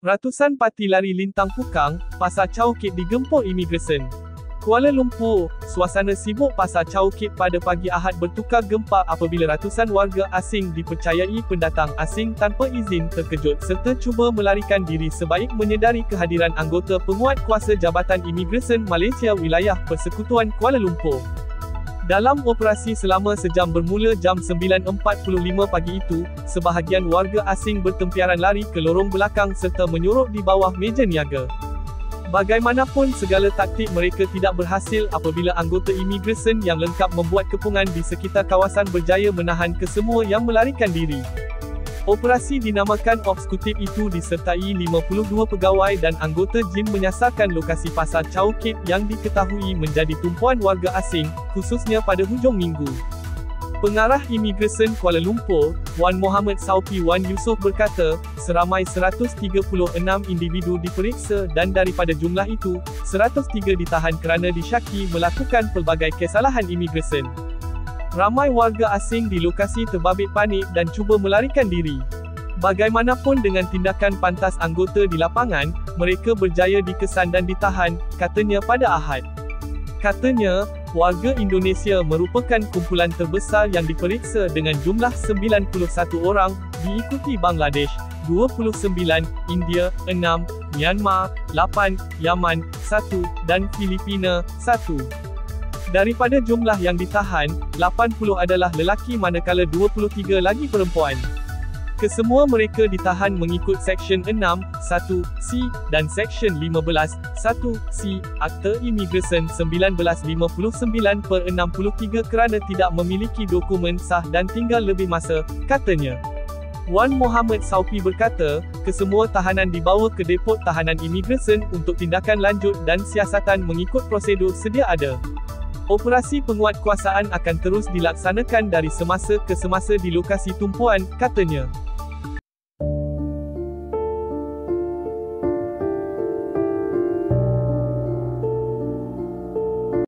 Ratusan parti lari lintang pukang, pasar Chowkit digempur imigresen. Kuala Lumpur, suasana sibuk pasar Chowkit pada pagi Ahad bertukar gempak apabila ratusan warga asing dipercayai pendatang asing tanpa izin terkejut serta cuba melarikan diri sebaik menyedari kehadiran anggota penguat kuasa Jabatan Imigresen Malaysia Wilayah Persekutuan Kuala Lumpur. Dalam operasi selama sejam bermula jam 9.45 pagi itu, sebahagian warga asing bertempiaran lari ke lorong belakang serta menyorok di bawah meja niaga. Bagaimanapun segala taktik mereka tidak berhasil apabila anggota imigresen yang lengkap membuat kepungan di sekitar kawasan berjaya menahan kesemua yang melarikan diri. Operasi dinamakan Eksekutif itu disertai 52 pegawai dan anggota JIM menyasarkan lokasi pasar Chowkit yang diketahui menjadi tumpuan warga asing, khususnya pada hujung minggu. Pengarah Imigresen Kuala Lumpur, Wan Muhammad Saufi Wan Yusof berkata, seramai 136 individu diperiksa dan daripada jumlah itu, 103 ditahan kerana disyaki melakukan pelbagai kesalahan imigresen. Ramai warga asing di lokasi terbabit panik dan cuba melarikan diri. Bagaimanapun dengan tindakan pantas anggota di lapangan, mereka berjaya dikesan dan ditahan, katanya pada Ahad. Katanya, warga Indonesia merupakan kumpulan terbesar yang diperiksa dengan jumlah 91 orang, diikuti Bangladesh, 29, India, 6, Myanmar, 8, Yaman, 1, dan Filipina, 1. Daripada jumlah yang ditahan, 80 adalah lelaki manakala 23 lagi perempuan. Kesemua mereka ditahan mengikut Seksyen 6, 1C dan Seksyen 15, 1C, Akta Imigresen 1959/63 kerana tidak memiliki dokumen sah dan tinggal lebih masa, katanya. Wan Muhammad Saufi berkata, kesemua tahanan dibawa ke depot tahanan imigresen untuk tindakan lanjut dan siasatan mengikut prosedur sedia ada. Operasi penguatkuasaan akan terus dilaksanakan dari semasa ke semasa di lokasi tumpuan, katanya.